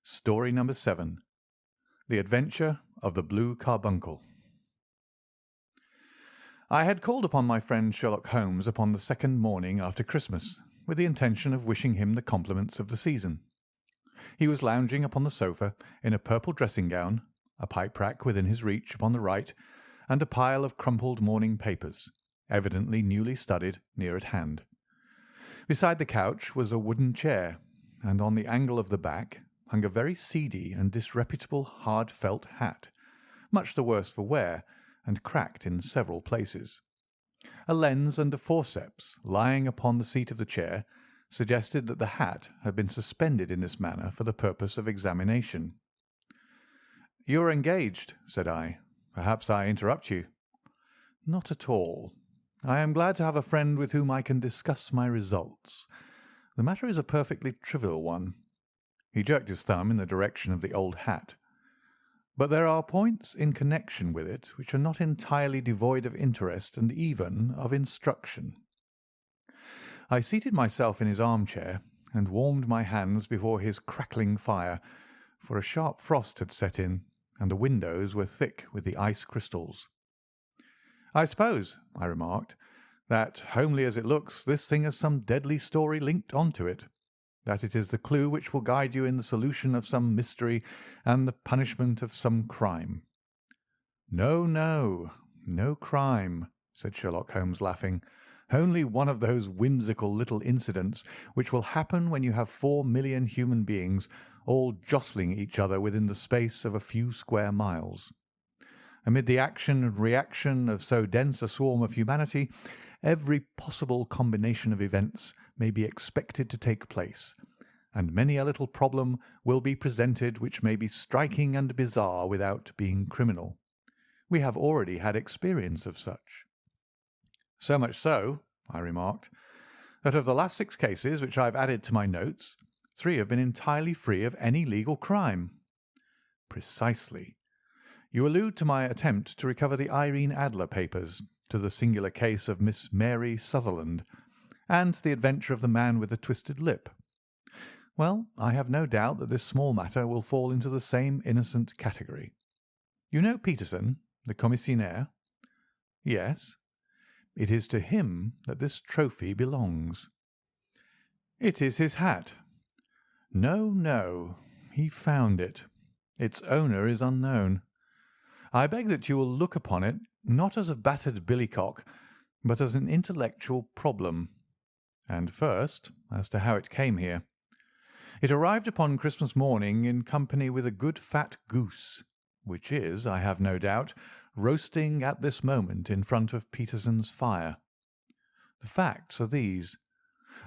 Story number 7. The Adventure of the Blue Carbuncle. I had called upon my friend Sherlock Holmes upon the second morning after Christmas, with the intention of wishing him the compliments of the season. He was lounging upon the sofa in a purple dressing-gown, a pipe-rack within his reach upon the right, and a pile of crumpled morning papers, evidently newly studied, near at hand. Beside the couch was a wooden chair, and on the angle of the back hung a very seedy and disreputable hard felt hat, much the worse for wear, and cracked in several places. A lens and a forceps lying upon the seat of the chair suggested that the hat had been suspended in this manner for the purpose of examination. "You are engaged," said I. "Perhaps I interrupt you." "Not at all. I am glad to have a friend with whom I can discuss my results. The matter is a perfectly trivial one." He jerked his thumb in the direction of the old hat. "But there are points in connection with it which are not entirely devoid of interest and even of instruction." I seated myself in his armchair and warmed my hands before his crackling fire, for a sharp frost had set in, and the windows were thick with the ice crystals. "I suppose," I remarked, "that, homely as it looks, this thing has some deadly story linked on to it, that it is the clue which will guide you in the solution of some mystery and the punishment of some crime." "No, no, no crime," said Sherlock Holmes, laughing. "Only one of those whimsical little incidents which will happen when you have 4,000,000 human beings all jostling each other within the space of a few square miles. Amid the action and reaction of so dense a swarm of humanity, every possible combination of events may be expected to take place, and many a little problem will be presented which may be striking and bizarre without being criminal. We have already had experience of such." "So much so," I remarked, "that of the last 6 cases which I have added to my notes, 3 have been entirely free of any legal crime." "Precisely. You allude to my attempt to recover the Irene Adler papers, to the singular case of Miss Mary Sutherland, and to the adventure of the man with the twisted lip. Well, I have no doubt that this small matter will fall into the same innocent category. You know Peterson, the commissionaire?" "Yes." "It is to him that this trophy belongs." "It is his hat." "No, no. He found it. Its owner is unknown. I beg that you will look upon it, not as a battered billycock, but as an intellectual problem. And first, as to how it came here. It arrived upon Christmas morning in company with a good fat goose, which is, I have no doubt, roasting at this moment in front of Peterson's fire. The facts are these.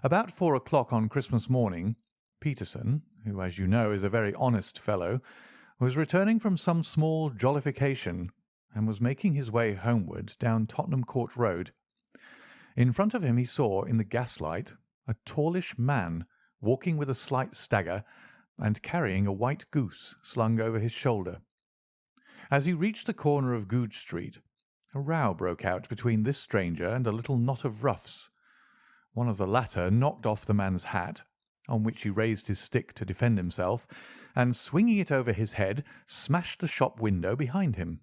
About 4 o'clock on Christmas morning, Peterson, who, as you know, is a very honest fellow, was returning from some small jollification, and was making his way homeward down Tottenham Court Road. In front of him he saw, in the gaslight, a tallish man walking with a slight stagger, and carrying a white goose slung over his shoulder. As he reached the corner of Goodge Street, a row broke out between this stranger and a little knot of roughs. One of the latter knocked off the man's hat, on which he raised his stick to defend himself, and swinging it over his head, smashed the shop window behind him.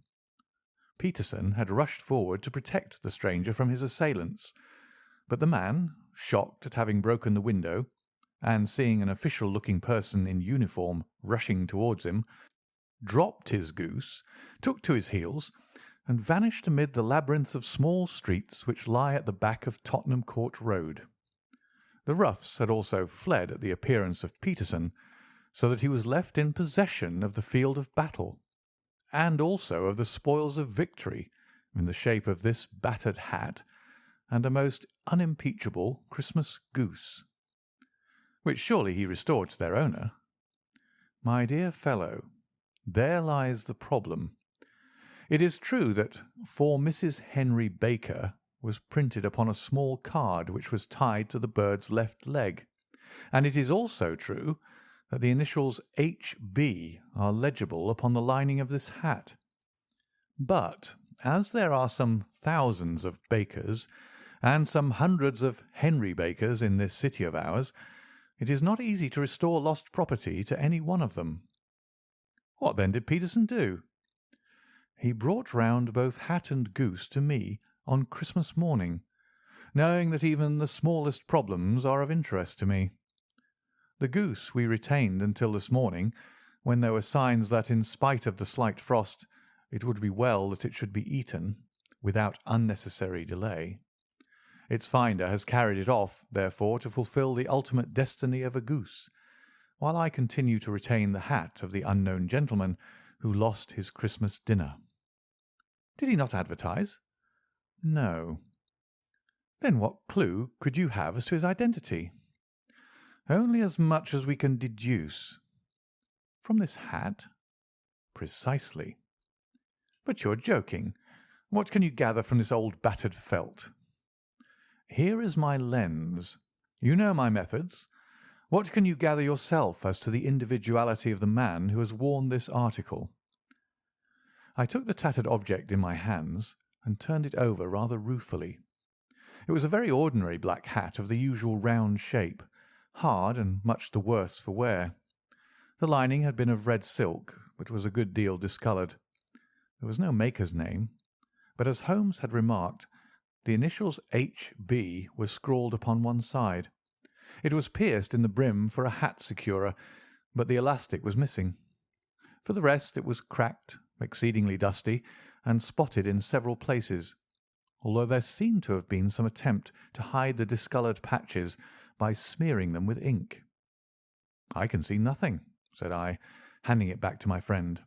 Peterson had rushed forward to protect the stranger from his assailants, but the man, shocked at having broken the window, and seeing an official-looking person in uniform rushing towards him, dropped his goose, took to his heels, and vanished amid the labyrinth of small streets which lie at the back of Tottenham Court Road. The roughs had also fled at the appearance of Peterson, so that he was left in possession of the field of battle, and also of the spoils of victory, in the shape of this battered hat and a most unimpeachable Christmas goose, which surely he restored to their owner. My dear fellow, there lies the problem. It is true that "For Mrs. Henry Baker" was printed upon a small card which was tied to the bird's left leg, and it is also true that the initials H.B. are legible upon the lining of this hat. But as there are some thousands of Bakers and some hundreds of Henry Bakers in this city of ours, It is not easy to restore lost property to any one of them." "What then did Peterson do?" "He brought round both hat and goose to me on Christmas morning, knowing that even the smallest problems are of interest to me. The goose we retained until this morning, when there were signs that, in spite of the slight frost, it would be well that it should be eaten without unnecessary delay. Its finder has carried it off, therefore, to fulfil the ultimate destiny of a goose, while I continue to retain the hat of the unknown gentleman who lost his Christmas dinner." "Did he not advertise?" "No." "Then what clue could you have as to his identity?" "Only as much as we can deduce." "From this hat?" "Precisely." "But you are joking. What can you gather from this old battered felt?" "Here is my lens. You know my methods. What can you gather yourself as to the individuality of the man who has worn this article?" I took the tattered object in my hands and turned it over rather ruefully. It was a very ordinary black hat of the usual round shape, hard and much the worse for wear. The lining had been of red silk, but was a good deal discoloured. There was no maker's name, but, as Holmes had remarked, the initials H.B. were scrawled upon one side. It was pierced in the brim for a hat securer, but the elastic was missing. For the rest, it was cracked, exceedingly dusty, and spotted in several places, although there seemed to have been some attempt to hide the discoloured patches by smearing them with ink. "I can see nothing," said I, handing it back to my friend.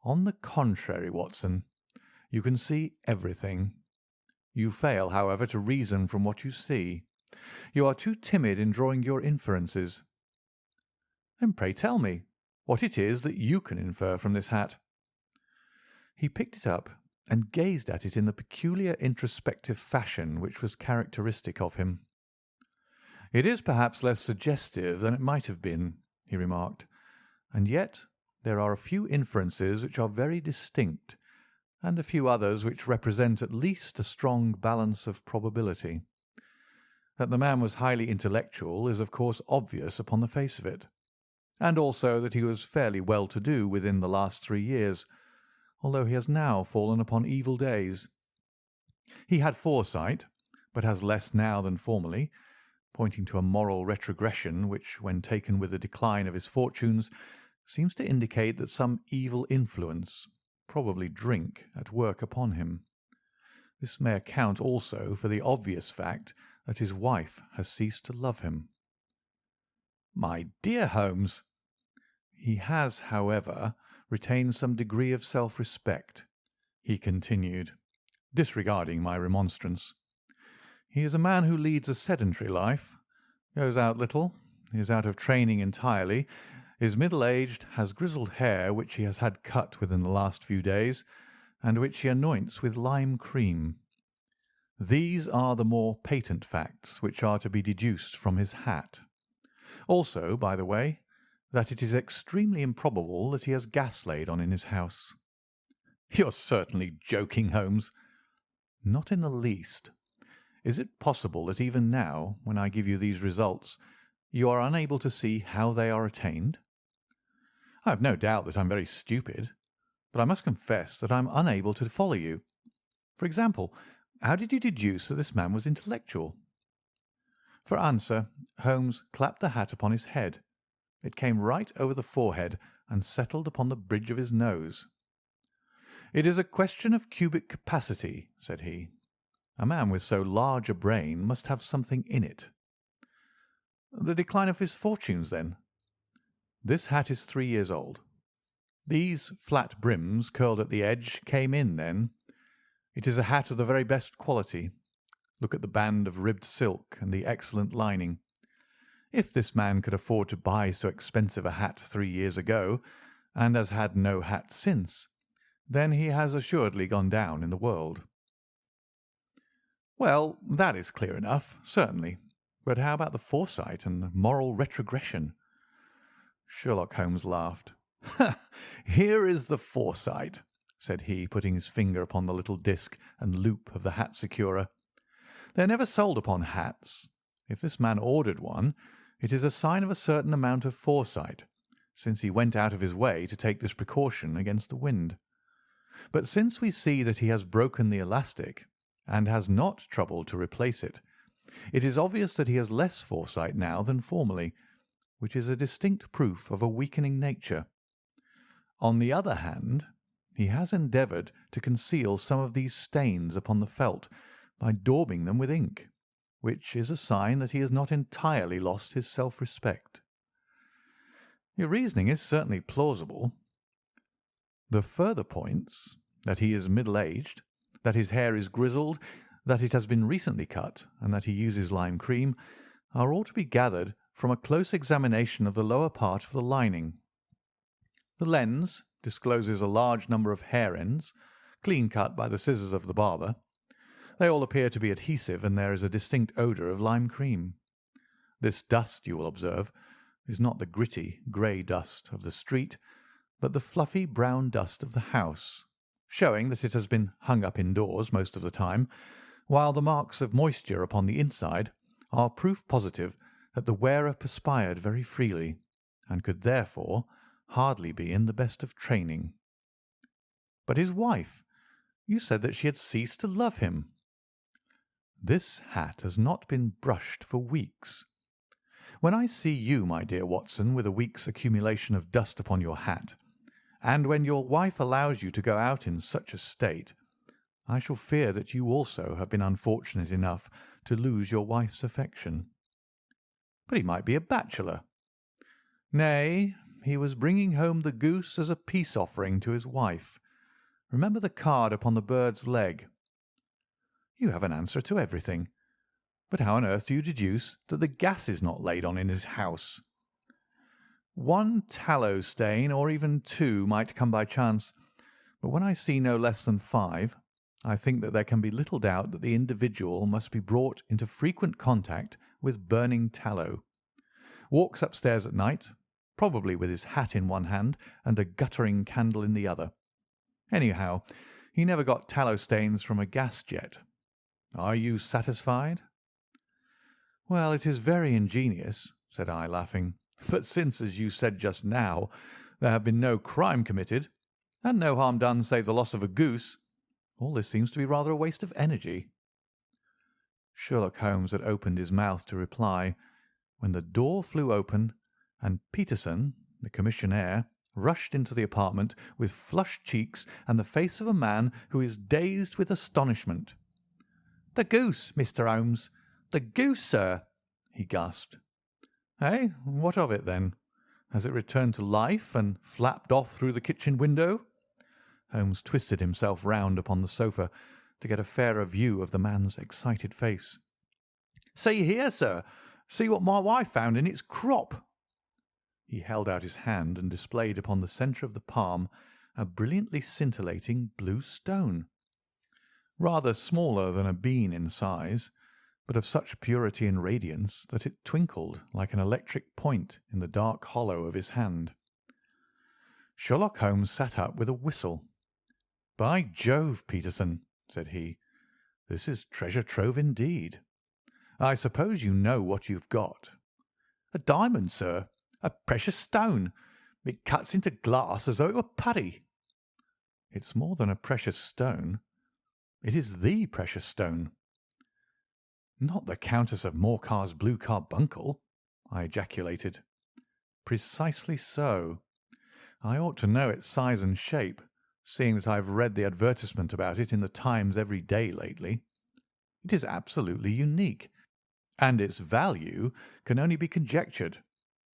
"On the contrary, Watson, you can see everything. You fail, however, to reason from what you see. You are too timid in drawing your inferences." "Then pray tell me what it is that you can infer from this hat." He picked it up and gazed at it in the peculiar introspective fashion which was characteristic of him. "It is perhaps less suggestive than it might have been," he remarked, "and yet there are a few inferences which are very distinct, and a few others which represent at least a strong balance of probability. That the man was highly intellectual is of course obvious upon the face of it, and also that he was fairly well-to-do within the last 3 years, although he has now fallen upon evil days. He had foresight, but has less now than formerly, pointing to a moral retrogression which, when taken with the decline of his fortunes, seems to indicate that some evil influence, probably drink, at work upon him. This may account also for the obvious fact that his wife has ceased to love him." "My dear Holmes!" "He has, however, retained some degree of self-respect," he continued, disregarding my remonstrance. "He is a man who leads a sedentary life, goes out little, is out of training entirely, is middle-aged, has grizzled hair which he has had cut within the last few days, and which he anoints with lime cream. These are the more patent facts which are to be deduced from his hat. Also, by the way, that it is extremely improbable that he has gas laid on in his house." "You're certainly joking, Holmes." "Not in the least. Is it possible that even now, when I give you these results, you are unable to see how they are attained?" "I have no doubt that I am very stupid, but I must confess that I am unable to follow you. For example, how did you deduce that this man was intellectual?" For answer, Holmes clapped the hat upon his head. It came right over the forehead and settled upon the bridge of his nose. "It is a question of cubic capacity," said he. "A man with so large a brain must have something in it." "The decline of his fortunes, then?" "This hat is 3 years old. These flat brims curled at the edge came in then. It is a hat of the very best quality. Look at the band of ribbed silk and the excellent lining. If this man could afford to buy so expensive a hat 3 years ago, and has had no hat since, then he has assuredly gone down in the world." "Well, that is clear enough, certainly. But how about the foresight and moral retrogression?" Sherlock Holmes laughed. "Here is the foresight," said he, putting his finger upon the little disc and loop of the hat securer. "They are never sold upon hats. If this man ordered one, It is a sign of a certain amount of foresight, since he went out of his way to take this precaution against the wind. But since we see that he has broken the elastic, and has not troubled to replace it, it is obvious that he has less foresight now than formerly, which is a distinct proof of a weakening nature. On the other hand, he has endeavoured to conceal some of these stains upon the felt by daubing them with ink, which is a sign that he has not entirely lost his self-respect. Your reasoning is certainly plausible. The further points, that he is middle-aged, that his hair is grizzled, that it has been recently cut, and that he uses lime cream, are all to be gathered from a close examination of the lower part of the lining. The lens discloses a large number of hair ends, clean cut by the scissors of the barber. They all appear to be adhesive, and there is a distinct odour of lime cream. This dust, you will observe, is not the gritty, grey dust of the street, but the fluffy brown dust of the house, showing that it has been hung up indoors most of the time, while the marks of moisture upon the inside are proof positive that the wearer perspired very freely, and could therefore hardly be in the best of training. But his wife, you said that she had ceased to love him. This hat has not been brushed for weeks. When I see you, my dear Watson, with a week's accumulation of dust upon your hat, and when your wife allows you to go out in such a state, I shall fear that you also have been unfortunate enough to lose your wife's affection. But he might be a bachelor. Nay, he was bringing home the goose as a peace offering to his wife. Remember the card upon the bird's leg. You have an answer to everything. But how on earth do you deduce that the gas is not laid on in his house? One tallow stain, or even two, might come by chance, but when I see no less than 5, I think that there can be little doubt that the individual must be brought into frequent contact with burning tallow. Walks upstairs at night, probably with his hat in one hand and a guttering candle in the other. Anyhow, he never got tallow stains from a gas jet. Are you satisfied? Well, it is very ingenious, said I, laughing. But since, as you said just now, there have been no crime committed, and no harm done save the loss of a goose, all this seems to be rather a waste of energy. Sherlock Holmes had opened his mouth to reply, when the door flew open, and Peterson, the commissionaire, rushed into the apartment with flushed cheeks and the face of a man who is dazed with astonishment. "The goose, Mr. Holmes! The goose, sir!" he gasped. "Eh? What of it, then? Has it returned to life and flapped off through the kitchen window?" Holmes twisted himself round upon the sofa to get a fairer view of the man's excited face. "See here, sir! See what my wife found in its crop!" He held out his hand and displayed upon the centre of the palm a brilliantly scintillating blue stone, rather smaller than a bean in size, but of such purity and radiance that it twinkled like an electric point in the dark hollow of his hand. Sherlock Holmes sat up with a whistle. "By Jove, Peterson," said he, "this is treasure trove indeed. I suppose you know what you've got." "A diamond, sir. A precious stone. It cuts into glass as though it were putty." "It's more than a precious stone. It is the precious stone." "Not the Countess of Morcar's Blue Carbuncle?" I ejaculated. "Precisely so. I ought to know its size and shape, seeing that I have read the advertisement about it in the Times every day lately. It is absolutely unique, and its value can only be conjectured,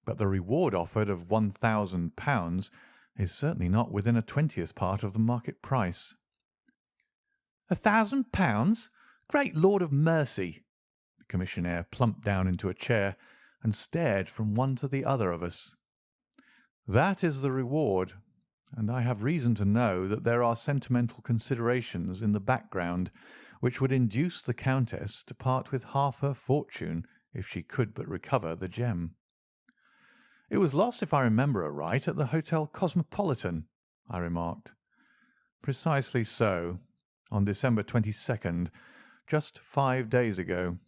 but the reward offered of £1,000 is certainly not within a 20th part of the market price." £1,000? Great Lord of mercy! The commissionaire plumped down into a chair and stared from one to the other of us. "That is the reward, and I have reason to know that there are sentimental considerations in the background which would induce the Countess to part with half her fortune if she could but recover the gem." "It was lost, if I remember aright, at the Hotel Cosmopolitan," I remarked. "Precisely so, on December 22nd, just 5 days ago.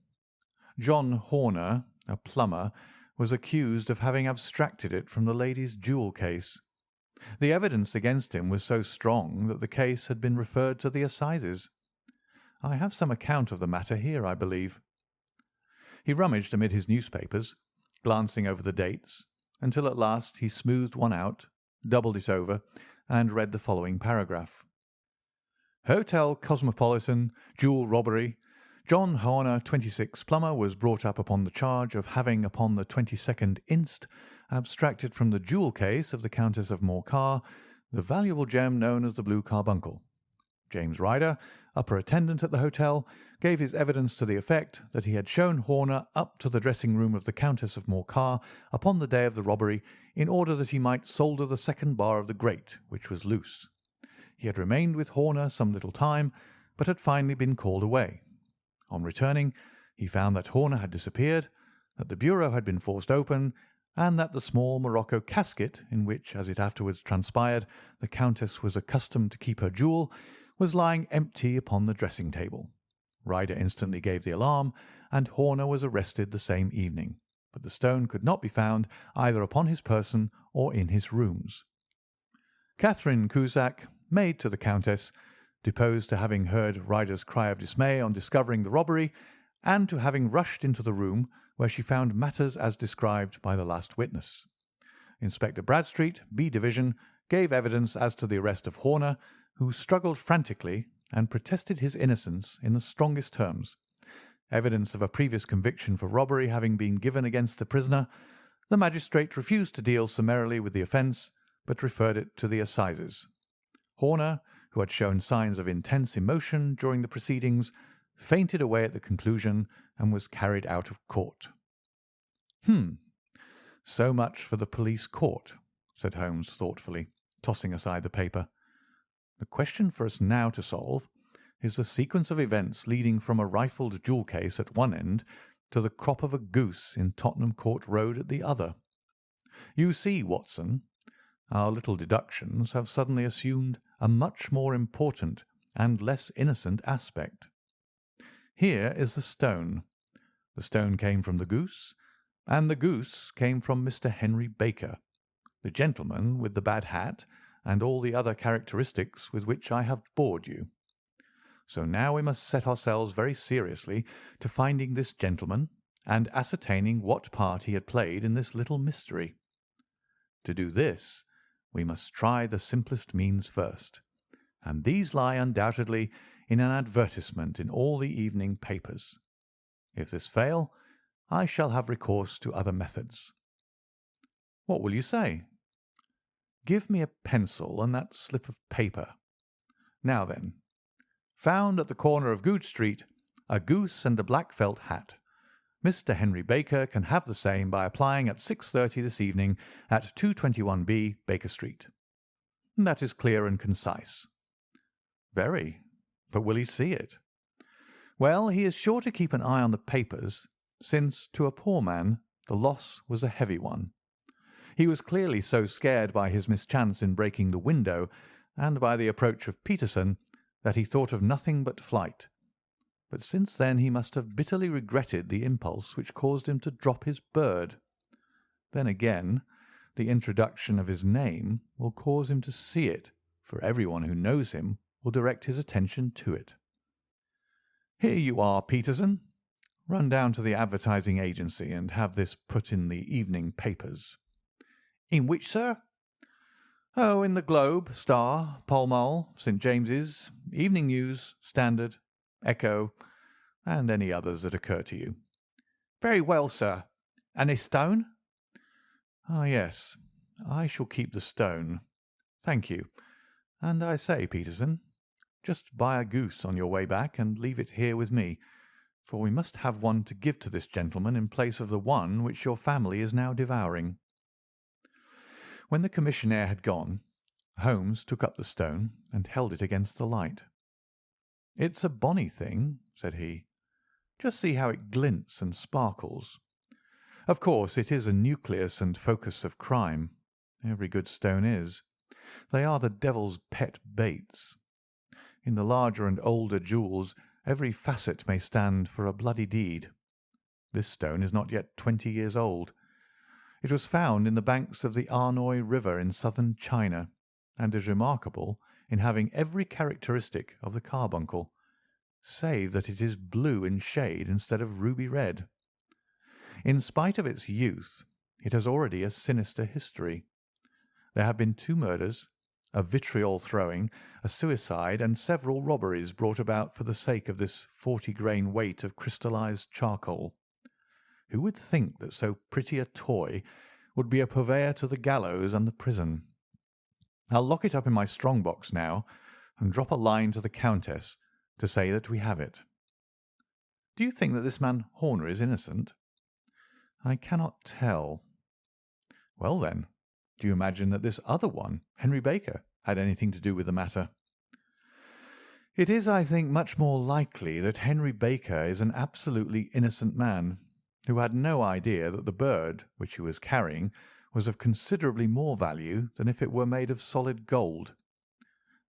John Horner, a plumber, was accused of having abstracted it from the lady's jewel case. The evidence against him was so strong that the case had been referred to the assizes. I have some account of the matter here, I believe." He rummaged amid his newspapers, glancing over the dates, until at last he smoothed one out, doubled it over, and read the following paragraph. "Hotel Cosmopolitan, jewel robbery. John Horner, 26, plumber, was brought up upon the charge of having, upon the 22nd inst., abstracted from the jewel case of the Countess of Morcar the valuable gem known as the Blue Carbuncle. James Ryder, upper attendant at the hotel, gave his evidence to the effect that he had shown Horner up to the dressing-room of the Countess of Morcar upon the day of the robbery in order that he might solder the second bar of the grate, which was loose. He had remained with Horner some little time, but had finally been called away. On returning, he found that Horner had disappeared, that the bureau had been forced open, and that the small morocco casket, in which, as it afterwards transpired, the Countess was accustomed to keep her jewel, was lying empty upon the dressing-table. Ryder instantly gave the alarm, and Horner was arrested the same evening, but the stone could not be found either upon his person or in his rooms. Catherine Cusack, maid to the Countess, deposed to having heard Ryder's cry of dismay on discovering the robbery, and to having rushed into the room where she found matters as described by the last witness. Inspector Bradstreet, B Division, gave evidence as to the arrest of Horner, who struggled frantically and protested his innocence in the strongest terms. Evidence of a previous conviction for robbery having been given against the prisoner, the magistrate refused to deal summarily with the offence, but referred it to the assizes. Horner, who had shown signs of intense emotion during the proceedings, fainted away at the conclusion and was carried out of court. So much for the police court," said Holmes thoughtfully, tossing aside the paper. "The question for us now to solve is the sequence of events leading from a rifled jewel case at one end to the crop of a goose in Tottenham Court Road at the other. You see, Watson, our little deductions have suddenly assumed a much more important and less innocent aspect. Here is the stone. The stone came from the goose, and the goose came from Mr. Henry Baker, the gentleman with the bad hat and all the other characteristics with which I have bored you. So now we must set ourselves very seriously to finding this gentleman and ascertaining what part he had played in this little mystery. To do this, we must try the simplest means first, and these lie undoubtedly in an advertisement in all the evening papers. If this fail, I shall have recourse to other methods. What will you say? Give me a pencil and that slip of paper. Now then, found at the corner of Goodge Street a goose and a black felt hat. Mr. Henry Baker can have the same by applying at 6:30 this evening at 221B Baker Street. That is clear and concise. Very. But will he see it? Well, he is sure to keep an eye on the papers, since to a poor man the loss was a heavy one. He was clearly so scared by his mischance in breaking the window and by the approach of Peterson that he thought of nothing but flight. But since then he must have bitterly regretted the impulse which caused him to drop his bird. Then again, the introduction of his name will cause him to see it, for everyone who knows him will direct his attention to it. Here you are, Peterson. Run down to the advertising agency and have this put in the evening papers. In which, sir? Oh, in the Globe, Star, Pall Mall, St. James's, Evening News, Standard, Echo, and any others that occur to you. Very well, sir. And this stone? Ah, yes. I shall keep the stone. Thank you. And I say, Peterson, just buy a goose on your way back and leave it here with me, for we must have one to give to this gentleman in place of the one which your family is now devouring. When the commissionaire had gone, Holmes took up the stone and held it against the light. "It's a bonny thing," said he. "Just see how it glints and sparkles. Of course, it is a nucleus and focus of crime. Every good stone is. They are the devil's pet baits. In the larger and older jewels, every facet may stand for a bloody deed. This stone is not yet 20 years old. It was found in the banks of the Arnoy River in southern China, and is remarkable in having every characteristic of the carbuncle, save that it is blue in shade instead of ruby red. In spite of its youth, it has already a sinister history. There have been 2 murders, a vitriol throwing, a suicide, and several robberies brought about for the sake of this 40-grain weight of crystallized charcoal. Who would think that so pretty a toy would be a purveyor to the gallows and the prison? I'll lock it up in my strong box now, and drop a line to the Countess to say that we have it. Do you think that this man Horner is innocent? I cannot tell. Well, then, do you imagine that this other one, Henry Baker, had anything to do with the matter? It is, I think, much more likely that Henry Baker is an absolutely innocent man, who had no idea that the bird which he was carrying was of considerably more value than if it were made of solid gold.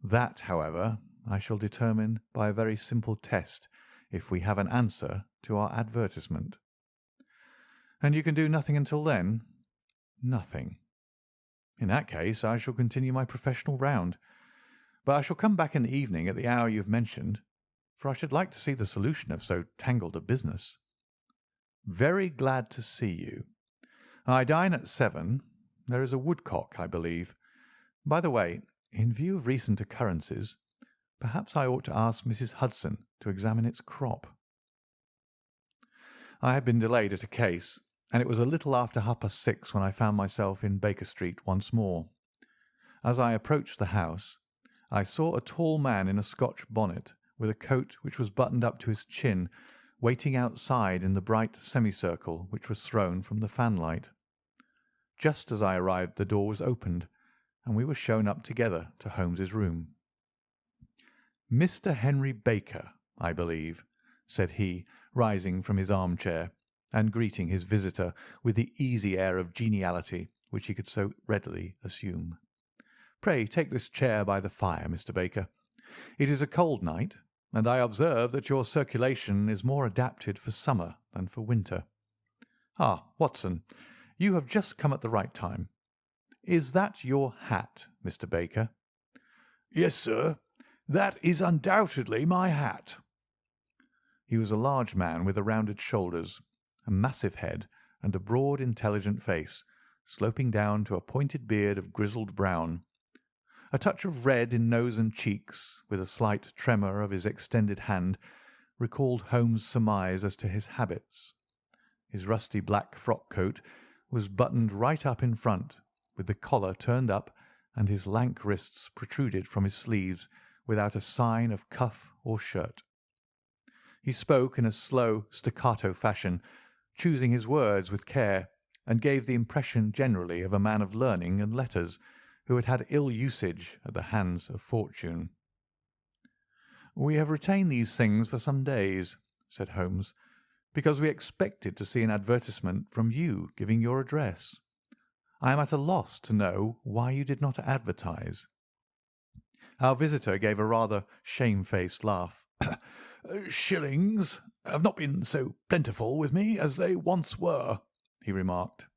That, however, I shall determine by a very simple test if we have an answer to our advertisement. And you can do nothing until then? Nothing. In that case, I shall continue my professional round, but I shall come back in the evening at the hour you have mentioned, for I should like to see the solution of so tangled a business. Very glad to see you. I dine at 7. There is a woodcock, I believe. By the way, in view of recent occurrences, perhaps I ought to ask Mrs. Hudson to examine its crop. I had been delayed at a case, and it was a little after 6:30 when I found myself in Baker Street once more. As I approached the house, I saw a tall man in a Scotch bonnet, with a coat which was buttoned up to his chin, waiting outside in the bright semicircle which was thrown from the fanlight. Just as I arrived, the door was opened, and we were shown up together to Holmes's room. "Mr. Henry Baker, I believe," said he, rising from his armchair, and greeting his visitor with the easy air of geniality which he could so readily assume. "Pray take this chair by the fire, Mr. Baker. It is a cold night, and I observe that your circulation is more adapted for summer than for winter. Ah, Watson, you have just come at the right time. Is that your hat, Mr. Baker?" "Yes, sir, that is undoubtedly my hat." He was a large man with rounded shoulders, a massive head, and a broad, intelligent face, sloping down to a pointed beard of grizzled brown. A touch of red in nose and cheeks, with a slight tremor of his extended hand, recalled Holmes' surmise as to his habits. His rusty black frock-coat was buttoned right up in front, with the collar turned up, and his lank wrists protruded from his sleeves without a sign of cuff or shirt. He spoke in a slow, staccato fashion, choosing his words with care, and gave the impression generally of a man of learning and letters who had had ill usage at the hands of fortune. "We have retained these things for some days," said Holmes, "because we expected to see an advertisement from you giving your address. I am at a loss to know why you did not advertise." Our visitor gave a rather shamefaced laugh. "Shillings have not been so plentiful with me as they once were," he remarked.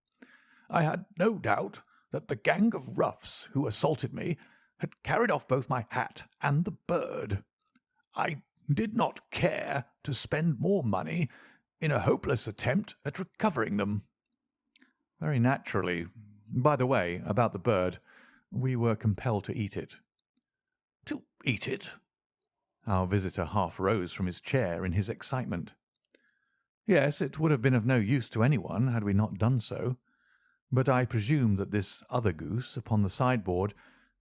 "I had no doubt that the gang of roughs who assaulted me had carried off both my hat and the bird. I did not care to spend more money in a hopeless attempt at recovering them." "Very naturally. By the way, about the bird, we were compelled to eat it." "To eat it?" Our visitor half rose from his chair in his excitement. "Yes, it would have been of no use to anyone had we not done so. But I presume that this other goose upon the sideboard,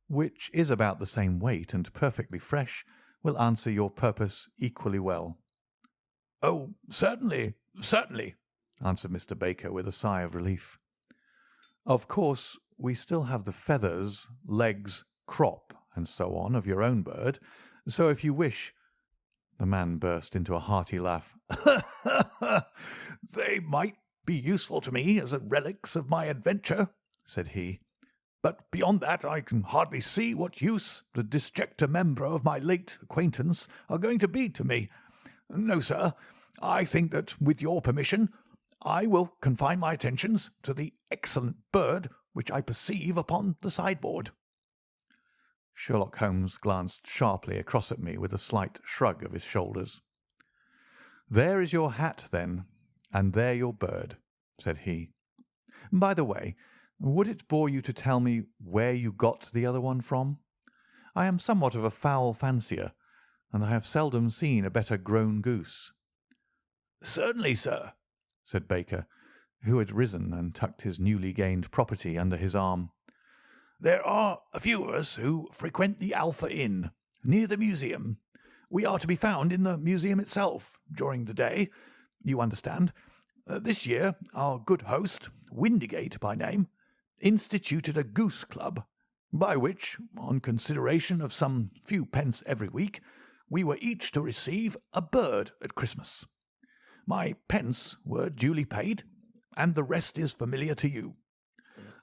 which is about the same weight and perfectly fresh, will answer your purpose equally well." "Oh, certainly, certainly," answered Mr. Baker with a sigh of relief. "Of course, we still have the feathers, legs, crop, and so on of your own bird, so if you wish—" The man burst into a hearty laugh. "They might be useful to me as relics of my adventure," said he, "but beyond that I can hardly see what use the disjecta membra of my late acquaintance are going to be to me. No, sir, I think that, with your permission, I will confine my attentions to the excellent bird which I perceive upon the sideboard." Sherlock Holmes glanced sharply across at me with a slight shrug of his shoulders. "There is your hat, then, and there your bird," said he. "By the way, would it bore you to tell me where you got the other one from? I am somewhat of a fowl fancier, and I have seldom seen a better grown goose." "Certainly, sir," said Baker, who had risen and tucked his newly gained property under his arm. "There are a few of us who frequent the Alpha Inn, near the museum. We are to be found in the museum itself during the day, you understand. This year our good host, Windigate by name, instituted a goose club, by which, on consideration of some few pence every week, we were each to receive a bird at Christmas. My pence were duly paid, and the rest is familiar to you.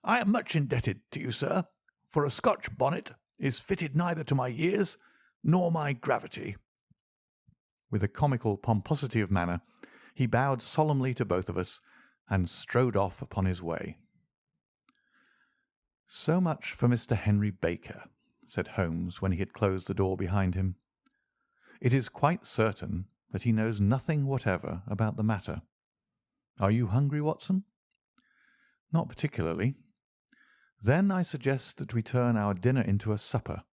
I am much indebted to you, sir, for a Scotch bonnet is fitted neither to my years nor my gravity." With a comical pomposity of manner, he bowed solemnly to both of us and strode off upon his way. "So much for Mr. Henry Baker," said Holmes when he had closed the door behind him. "It is quite certain that he knows nothing whatever about the matter. Are you hungry, Watson?" "Not particularly." "Then I suggest that we turn our dinner into a supper,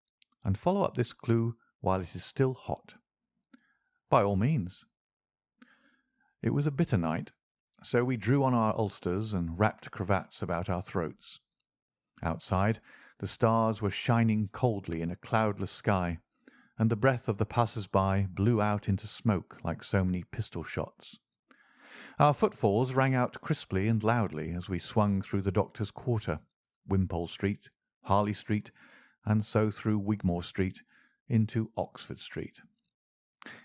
and follow up this clue while it is still hot." "By all means." It was a bitter night, so we drew on our ulsters and wrapped cravats about our throats. Outside, the stars were shining coldly in a cloudless sky, and the breath of the passers-by blew out into smoke like so many pistol shots. Our footfalls rang out crisply and loudly as we swung through the Doctor's Quarter, Wimpole Street, Harley Street, and so through Wigmore Street into Oxford Street.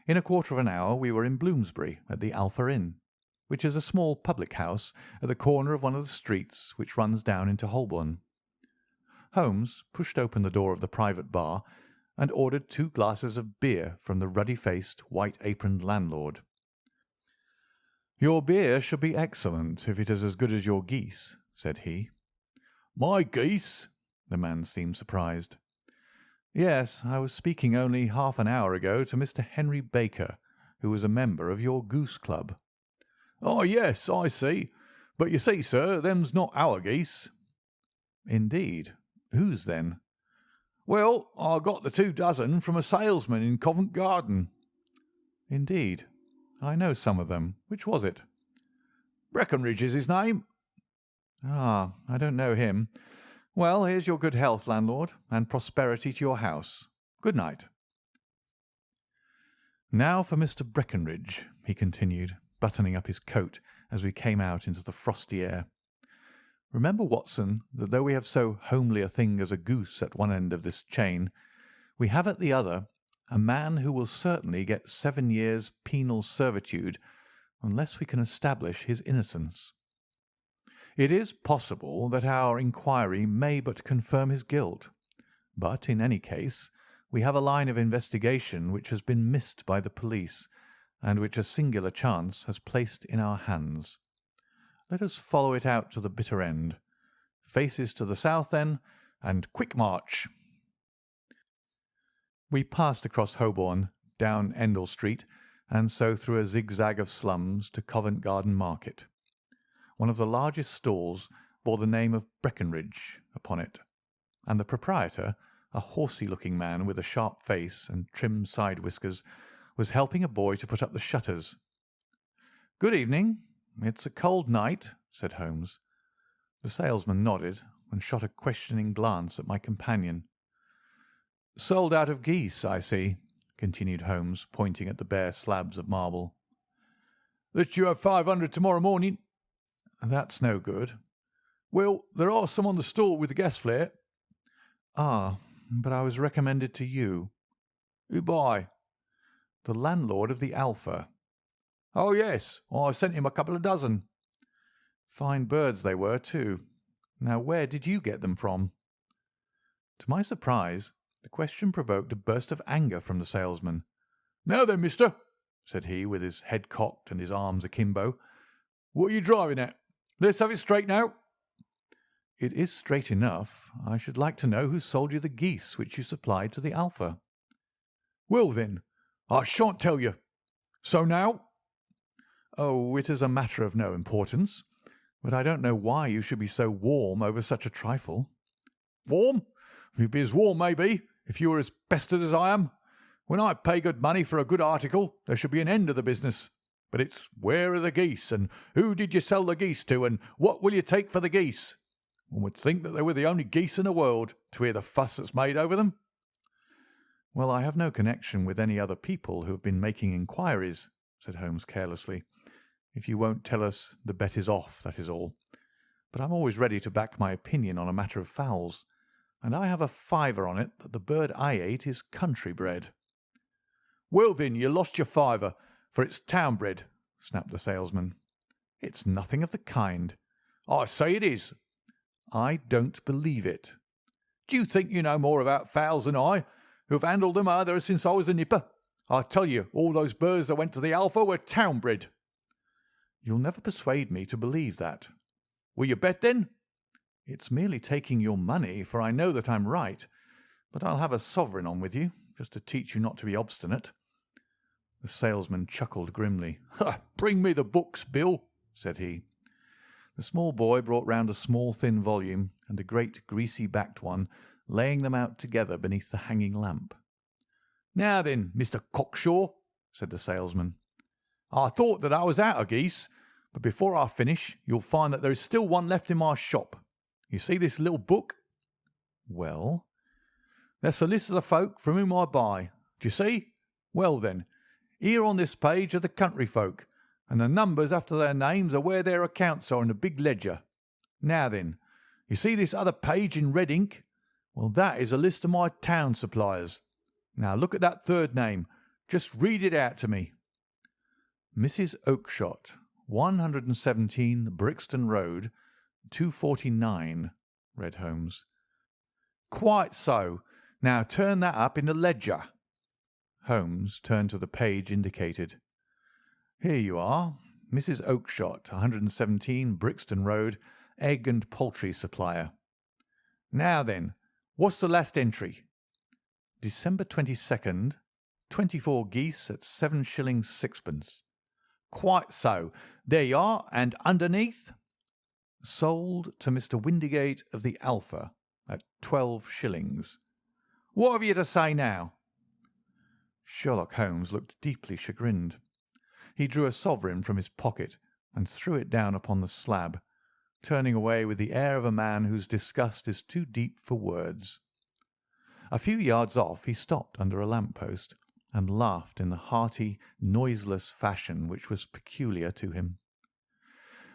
In a quarter of an hour we were in Bloomsbury at the Alpha Inn, which is a small public house at the corner of one of the streets which runs down into Holborn. Holmes pushed open the door of the private bar and ordered 2 glasses of beer from the ruddy-faced, white-aproned landlord. "Your beer should be excellent if it is as good as your geese," said he. "My geese?" The man seemed surprised. "Yes, I was speaking only half an hour ago to Mr. Henry Baker, who was a member of your goose club." "Oh, yes, I see. But you see, sir, them's not our geese." "Indeed. Whose, then?" "Well, I got the 2 dozen from a salesman in Covent Garden." "Indeed. I know some of them. Which was it?" "Breckenridge is his name." "Ah, I don't know him. Well, here's your good health, landlord, and prosperity to your house. Good night." "Now for Mr. Breckenridge," he continued, buttoning up his coat as we came out into the frosty air. "Remember, Watson, that though we have so homely a thing as a goose at one end of this chain, we have at the other a man who will certainly get 7 years' penal servitude unless we can establish his innocence. It is possible that our inquiry may but confirm his guilt, but in any case we have a line of investigation which has been missed by the police, and which a singular chance has placed in our hands. Let us follow it out to the bitter end. Faces to the south, then, and quick march." We passed across Holborn, down Endell Street, and so through a zigzag of slums to Covent Garden Market. One of the largest stalls bore the name of Breckenridge upon it, and the proprietor, a horsey-looking man with a sharp face and trim side whiskers, was helping a boy to put up the shutters. "Good evening. It's a cold night," said Holmes. The salesman nodded and shot a questioning glance at my companion. "Sold out of geese, I see," continued Holmes, pointing at the bare slabs of marble. "Let you have 500 tomorrow morning." "That's no good." "Well, there are some on the stall with the gas flare." "Ah, but I was recommended to you." "Who by?" "The landlord of the Alpha." "Oh, yes, I sent him a couple of dozen." "Fine birds they were, too. Now, where did you get them from?" To my surprise, the question provoked a burst of anger from the salesman. "Now then, mister," said he, with his head cocked and his arms akimbo, "what are you driving at? Let's have it straight now." "It is straight enough. I should like to know who sold you the geese which you supplied to the Alpha." "Well, then, I shan't tell you. So now?" "Oh, it is a matter of no importance. But I don't know why you should be so warm over such a trifle." "Warm? You'd be as warm, maybe, if you were as pestered as I am. When I pay good money for a good article, there should be an end of the business. But it's where are the geese, and who did you sell the geese to, and what will you take for the geese? One would think that they were the only geese in the world, to hear the fuss that's made over them." "Well, I have no connection with any other people who have been making inquiries," said Holmes carelessly. "If you won't tell us, the bet is off, that is all. But I'm always ready to back my opinion on a matter of fowls, and I have a fiver on it that the bird I ate is country bred." "Well, then, you lost your fiver, for it's town bred," snapped the salesman. "It's nothing of the kind." "I say it is." "I don't believe it." "Do you think you know more about fowls than I, who have handled them ever since I was a nipper? I tell you, all those birds that went to the Alpha were town bred." "You'll never persuade me to believe that." "Will you bet, then?" "It's merely taking your money, for I know that I'm right. But I'll have a sovereign on with you, just to teach you not to be obstinate." The salesman chuckled grimly. "Bring me the books, Bill," said he. The small boy brought round a small thin volume and a great greasy-backed one, laying them out together beneath the hanging lamp. "Now then, Mr. Cockshaw," said the salesman, "I thought that I was out of geese, but before I finish you'll find that there is still one left in my shop. You see this little book? "Well?" "That's the list of the folk from whom I buy. Do you see? Well, then, here on this page are the country folk, and the numbers after their names are where their accounts are in the big ledger. Now then, you see this other page in red ink? Well, that is a list of my town suppliers. Now look at that third name. Just read it out to me." "Mrs. Oakshott, 117 Brixton Road, 249," read Holmes. "Quite so. Now turn that up in the ledger." Holmes turned to the page indicated. "Here you are. Mrs. Oakshott, 117 Brixton Road, egg and poultry supplier." "Now then, what's the last entry?" "December 22nd, 24 geese at 7s. 6d." "Quite so. There you are. And underneath?" "Sold to Mr. Windigate of the Alpha at 12s." "What have you to say now?" Sherlock Holmes looked deeply chagrined. He drew a sovereign from his pocket and threw it down upon the slab, turning away with the air of a man whose disgust is too deep for words. A few yards off he stopped under a lamp-post and laughed in the hearty, noiseless fashion which was peculiar to him.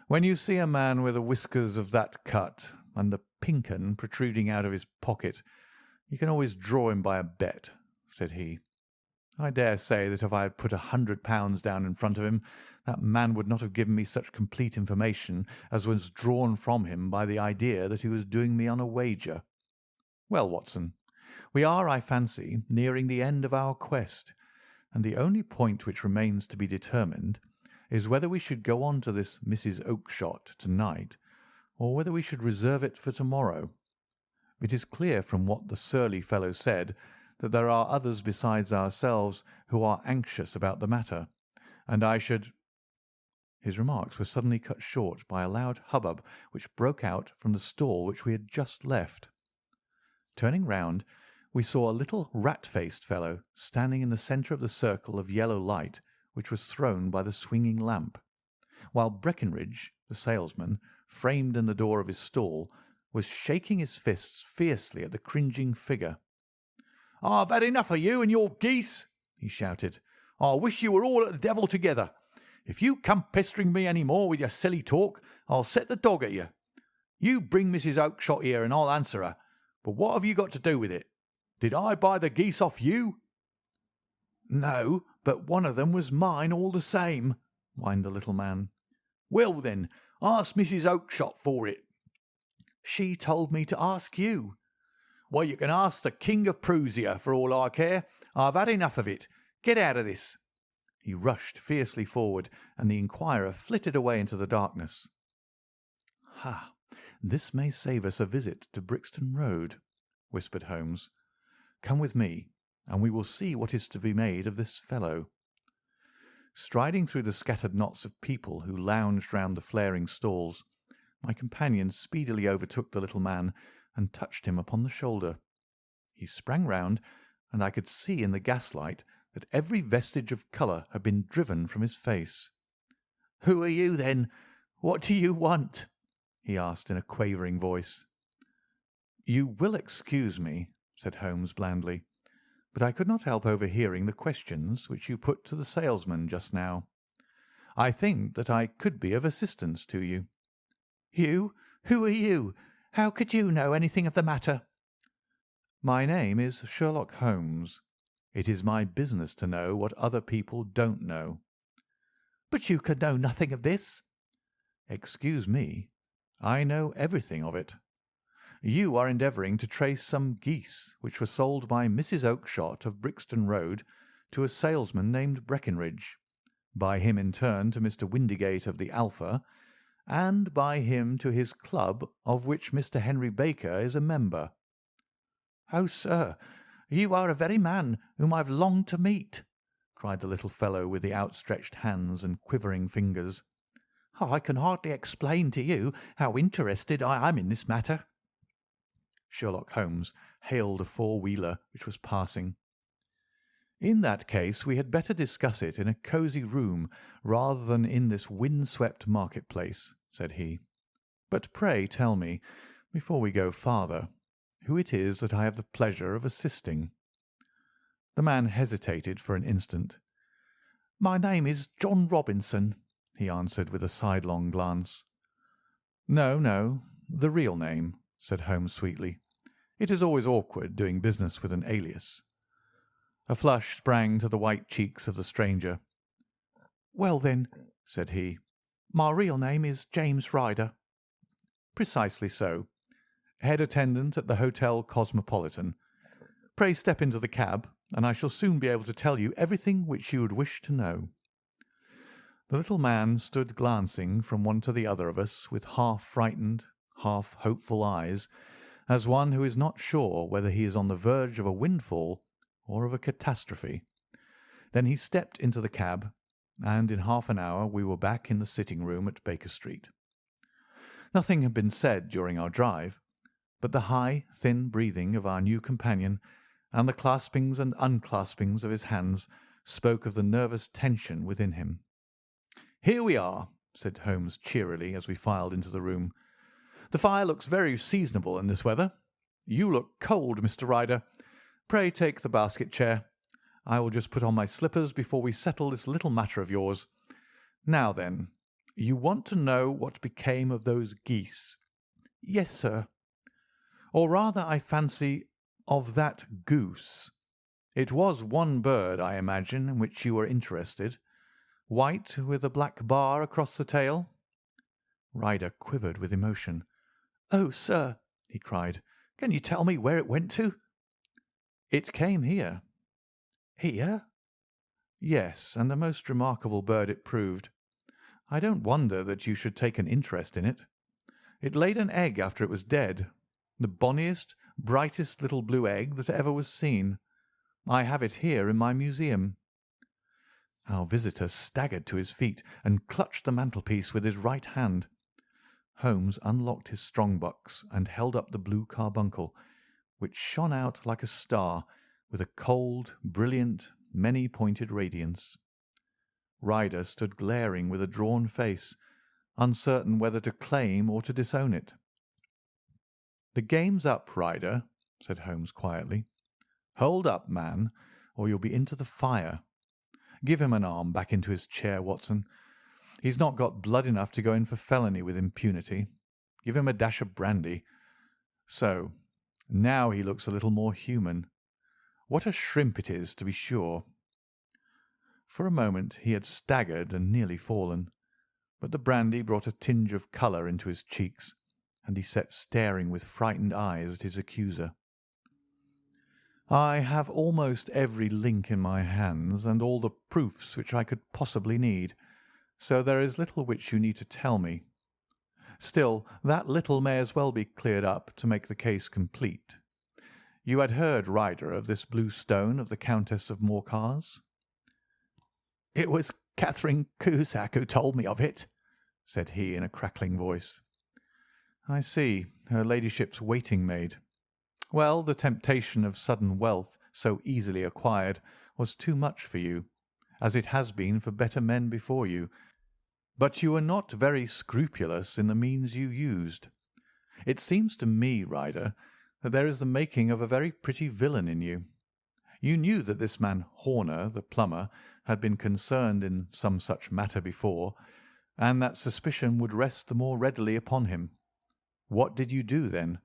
"When you see a man with the whiskers of that cut and the pink 'un protruding out of his pocket, you can always draw him by a bet," said he. "I dare say that if I had put £100 down in front of him, that man would not have given me such complete information as was drawn from him by the idea that he was doing me on a wager. Well, Watson, we are, I fancy, nearing the end of our quest, and the only point which remains to be determined is whether we should go on to this Mrs. Oakshott to-night, or whether we should reserve it for to-morrow. It is clear from what the surly fellow said that there are others besides ourselves who are anxious about the matter, and I should—" His remarks were suddenly cut short by a loud hubbub which broke out from the stall which we had just left. Turning round, we saw a little rat-faced fellow standing in the centre of the circle of yellow light which was thrown by the swinging lamp, while Breckinridge, the salesman, framed in the door of his stall, was shaking his fists fiercely at the cringing figure. "I've had enough of you and your geese," he shouted. "I wish you were all at the devil together. If you come pestering me any more with your silly talk, I'll set the dog at you. You bring Mrs. Oakshott here and I'll answer her. But what have you got to do with it? Did I buy the geese off you?" "No, but one of them was mine all the same," whined the little man. "Well, then, ask Mrs. Oakshott for it." "She told me to ask you." "Well, you can ask the King of Prussia for all I care. I've had enough of it. Get out of this." He rushed fiercely forward, and the inquirer flitted away into the darkness. "Ha! "This may save us a visit to Brixton Road," whispered Holmes. "Come with me, and we will see what is to be made of this fellow." Striding through the scattered knots of people who lounged round the flaring stalls, my companion speedily overtook the little man and touched him upon the shoulder. He sprang round, and I could see in the gaslight that every vestige of colour had been driven from his face. "Who are you, then? What do you want?" he asked in a quavering voice. "You will excuse me," said Holmes blandly, "but I could not help overhearing the questions which you put to the salesman just now. I think that I could be of assistance to you." "You? Who are you? How could you know anything of the matter?" "My name is Sherlock Holmes. It is my business to know what other people don't know." "But you could know nothing of this." "Excuse me, I know everything of it. You are endeavouring to trace some geese which were sold by Mrs. Oakshott of Brixton Road to a salesman named Breckinridge, by him in turn to Mr. Windigate of the Alpha, and by him to his club of which Mr. Henry Baker is a member." "Oh, sir, you are the very man whom I have longed to meet," cried the little fellow with the outstretched hands and quivering fingers. "I can hardly explain to you how interested I am in this matter." Sherlock Holmes hailed a four-wheeler which was passing. "In that case we had better discuss it in a cosy room rather than in this wind-swept market-place," said he. "But pray tell me, before we go farther, who it is that I have the pleasure of assisting." The man hesitated for an instant. "My name is John Robinson," he answered with a sidelong glance. "No, no, the real name," said Holmes sweetly. "It is always awkward doing business with an alias." A flush sprang to the white cheeks of the stranger. "Well, then," said he, "my real name is James Ryder." "Precisely so. Head attendant at the Hotel Cosmopolitan. Pray step into the cab, and I shall soon be able to tell you everything which you would wish to know." The little man stood glancing from one to the other of us with half frightened, half hopeful eyes, as one who is not sure whether he is on the verge of a windfall or of a catastrophe. Then he stepped into the cab, and in half an hour we were back in the sitting-room at Baker Street. Nothing had been said during our drive, but the high, thin breathing of our new companion and the claspings and unclaspings of his hands spoke of the nervous tension within him. "Here we are," said Holmes cheerily as we filed into the room. "The fire looks very seasonable in this weather. You look cold, Mr. Ryder. Pray take the basket chair. I will just put on my slippers before we settle this little matter of yours. Now then, you want to know what became of those geese?" "Yes, sir." "Or rather, I fancy, of that goose. It was one bird, I imagine, in which you were interested. White, with a black bar across the tail?" Ryder quivered with emotion. "Oh, sir," he cried, "can you tell me where it went to?" "It came here." "Here?" "Yes, and a most remarkable bird it proved. I don't wonder that you should take an interest in it. It laid an egg after it was dead, the bonniest, brightest little blue egg that ever was seen. I have it here in my museum." Our visitor staggered to his feet and clutched the mantelpiece with his right hand. Holmes unlocked his strong-box and held up the Blue Carbuncle, which shone out like a star with a cold, brilliant, many-pointed radiance. Ryder stood glaring with a drawn face, uncertain whether to claim or to disown it. "The game's up, Ryder," said Holmes quietly. "Hold up, man, or you'll be into the fire. Give him an arm back into his chair, Watson. He's not got blood enough to go in for felony with impunity. Give him a dash of brandy. So, now he looks a little more human. What a shrimp it is, to be sure." For a moment he had staggered and nearly fallen, but the brandy brought a tinge of colour into his cheeks, and he sat staring with frightened eyes at his accuser. "I have almost every link in my hands and all the proofs which I could possibly need, so there is little which you need to tell me. Still, that little may as well be cleared up to make the case complete. You had heard, Ryder, of this blue stone of the Countess of Morcar's?" "It was Catherine Cusack who told me of it," said he in a crackling voice. "I see. Her ladyship's waiting maid. Well, the temptation of sudden wealth so easily acquired was too much for you, as it has been for better men before you, but you were not very scrupulous in the means you used. It seems to me, Ryder, that there is the making of a very pretty villain in you. You knew that this man Horner, the plumber, had been concerned in some such matter before, and that suspicion would rest the more readily upon him. What did you do then?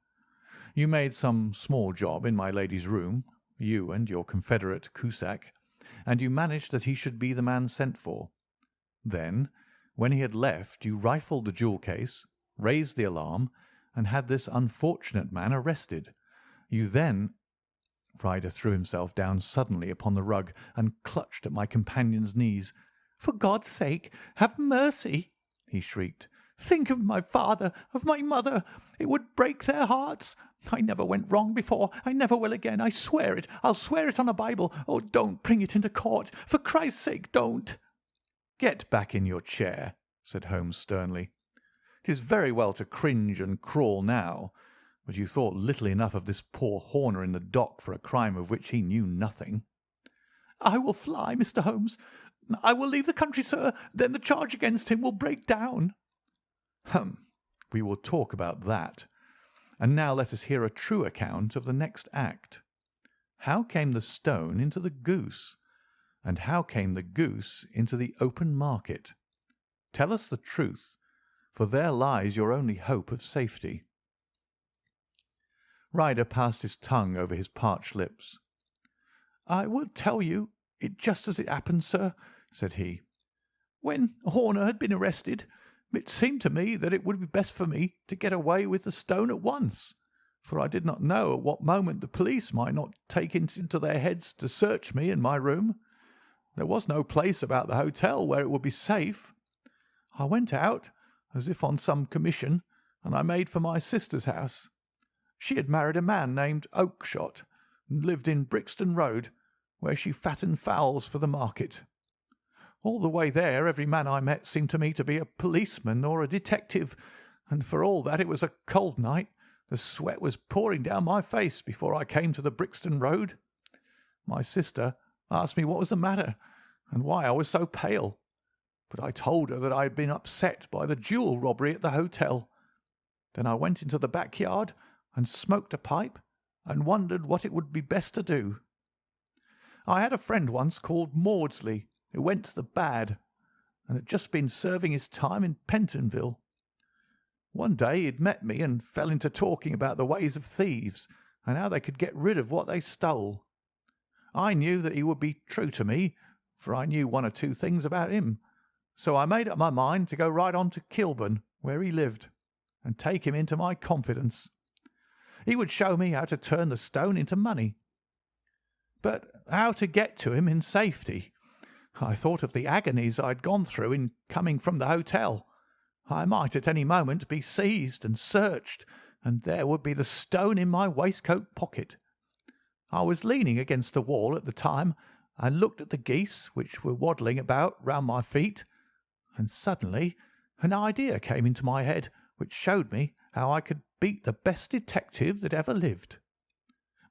You made some small job in my lady's room, you and your confederate Cusack, and you managed that he should be the man sent for. Then, when he had left, you rifled the jewel case, raised the alarm, and had this unfortunate man arrested. You then—" Ryder threw himself down suddenly upon the rug and clutched at my companion's knees. "For God's sake, have mercy!" he shrieked. "Think of my father, of my mother. It would break their hearts. I never went wrong before. I never will again. I swear it. I'll swear it on a Bible. Oh, don't bring it into court. For Christ's sake, don't." "Get back in your chair," said Holmes sternly. "It is very well to cringe and crawl now, but you thought little enough of this poor Horner in the dock for a crime of which he knew nothing." "I will fly, Mr. Holmes. I will leave the country, sir. Then the charge against him will break down." We will talk about that. And now let us hear a true account of the next act. How came the stone into the goose? And how came the goose into the open market? Tell us the truth, for there lies your only hope of safety." Ryder passed his tongue over his parched lips. "I will tell you it just as it happened, sir," said he. "When Horner had been arrested, it seemed to me that it would be best for me to get away with the stone at once, for I did not know at what moment the police might not take it into their heads to search me in my room. There was no place about the hotel where it would be safe. I went out, as if on some commission, and I made for my sister's house. She had married a man named Oakshott, and lived in Brixton Road, where she fattened fowls for the market. All the way there every man I met seemed to me to be a policeman or a detective, and for all that it was a cold night, the sweat was pouring down my face before I came to the Brixton Road. My sister asked me what was the matter, and why I was so pale, but I told her that I had been upset by the jewel robbery at the hotel. Then I went into the backyard and smoked a pipe and wondered what it would be best to do. I had a friend once called Maudsley, who went to the bad, and had just been serving his time in Pentonville. One day he had met me and fell into talking about the ways of thieves and how they could get rid of what they stole. I knew that he would be true to me, for I knew one or two things about him, so I made up my mind to go right on to Kilburn, where he lived, and take him into my confidence. He would show me how to turn the stone into money. But how to get to him in safety? I thought of the agonies I had gone through in coming from the hotel. I might at any moment be seized and searched, and there would be the stone in my waistcoat pocket. I was leaning against the wall at the time and looked at the geese which were waddling about round my feet, and suddenly an idea came into my head which showed me how I could beat the best detective that ever lived.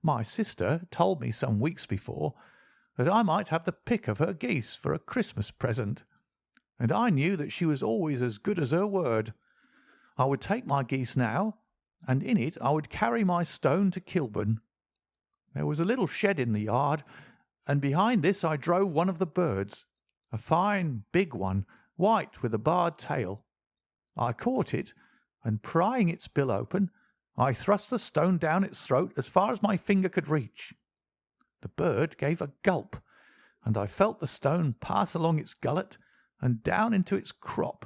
My sister told me some weeks before that I might have the pick of her geese for a Christmas present, and I knew that she was always as good as her word. I would take my geese now, and in it I would carry my stone to Kilburn. There was a little shed in the yard, and behind this I drove one of the birds, a fine big one, white with a barred tail. I caught it, and prying its bill open, I thrust the stone down its throat as far as my finger could reach. The bird gave a gulp, and I felt the stone pass along its gullet and down into its crop.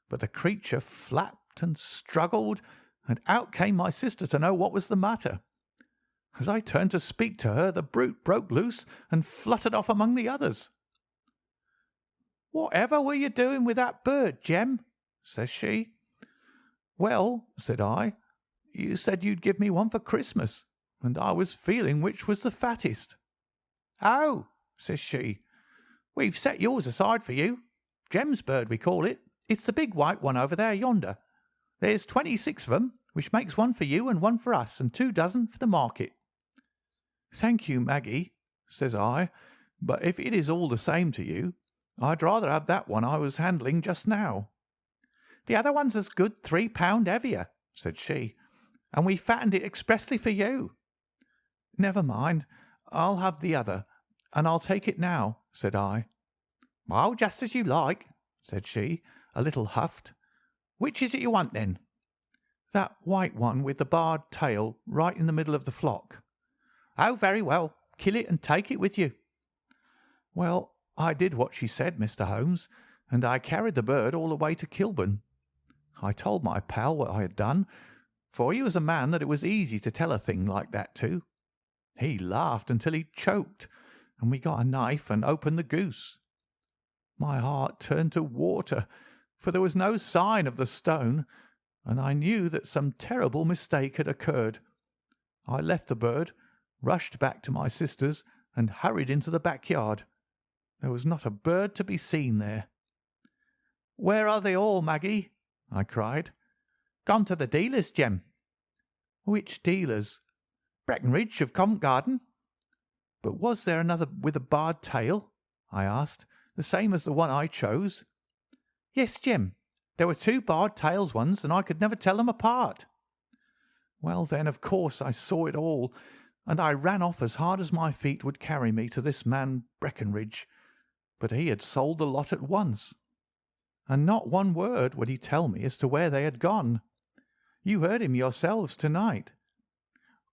But the creature flapped and struggled, and out came my sister to know what was the matter. As I turned to speak to her, the brute broke loose and fluttered off among the others. "Whatever were you doing with that bird, Jem?" says she. "Well," said I, "you said you'd give me one for Christmas, and I was feeling which was the fattest." "Oh," says she, "we've set yours aside for you. Jem's bird, we call it. It's the big white one over there yonder. There's 26 of 'em, which makes one for you and one for us, and 2 dozen for the market." "Thank you, Maggie," says I, "but if it is all the same to you, I'd rather have that one I was handling just now." "The other one's as good 3 pound heavier," said she, "and we fattened it expressly for you." "Never mind, I'll have the other, and I'll take it now," said I. "Oh, just as you like," said she, a little huffed. "Which is it you want, then?" "That white one with the barred tail right in the middle of the flock." "Oh, very well. Kill it and take it with you." Well, I did what she said, Mr. Holmes, and I carried the bird all the way to Kilburn. I told my pal what I had done, for he was a man that it was easy to tell a thing like that to. He laughed until he choked, and we got a knife and opened the goose. My heart turned to water, for there was no sign of the stone, and I knew that some terrible mistake had occurred. I left the bird, rushed back to my sister's, and hurried into the backyard. There was not a bird to be seen there. "Where are they all, Maggie?" I cried. "Gone to the dealer's, Jem." "Which dealer's?" "Breckenridge of Covent Garden." "But was there another with a barred tail?" I asked, "the same as the one I chose?" "Yes, Jem. There were 2 barred tails once, and I could never tell them apart." Well, then, of course, I saw it all, and I ran off as hard as my feet would carry me to this man Breckenridge, but he had sold the lot at once, and not one word would he tell me as to where they had gone. You heard him yourselves to-night.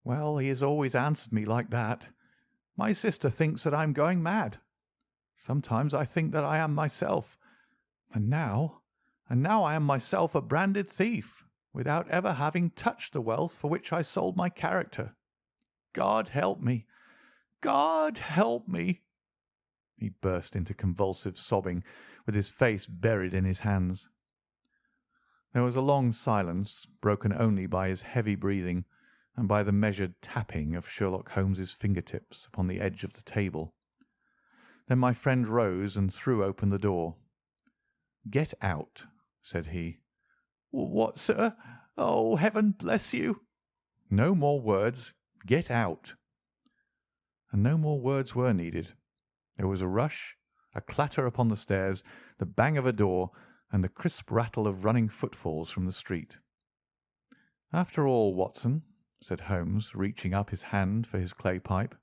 Well, he has always answered me like that. My sister thinks that I am going mad. Sometimes I think that I am myself, and now I am myself a branded thief, without ever having touched the wealth for which I sold my character. God help me! God help me!" He burst into convulsive sobbing, with his face buried in his hands. There was a long silence, broken only by his heavy breathing and by the measured tapping of Sherlock Holmes's fingertips upon the edge of the table. Then my friend rose and threw open the door. "Get out," said he. "What, sir? Oh, heaven bless you!" "No more words. Get out." And no more words were needed. There was a rush, a clatter upon the stairs, the bang of a door, and the crisp rattle of running footfalls from the street. "After all, Watson," said Holmes, reaching up his hand for his clay pipe,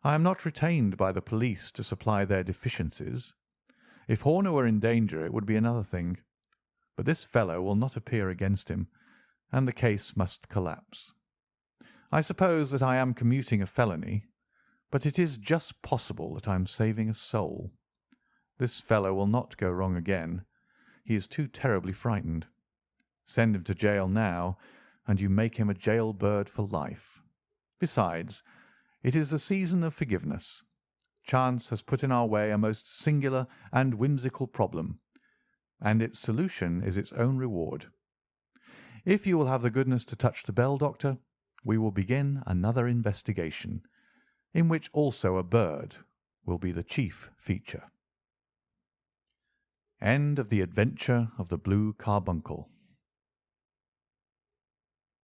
"I am not retained by the police to supply their deficiencies. If Horner were in danger it would be another thing, but this fellow will not appear against him, and the case must collapse. I suppose that I am commuting a felony, but it is just possible that I am saving a soul. This fellow will not go wrong again. He is too terribly frightened. Send him to jail now, and you make him a jail bird for life. Besides, it is the season of forgiveness. Chance has put in our way a most singular and whimsical problem, and its solution is its own reward. If you will have the goodness to touch the bell, Doctor, we will begin another investigation, in which also a bird will be the chief feature. End of The Adventure of the Blue Carbuncle.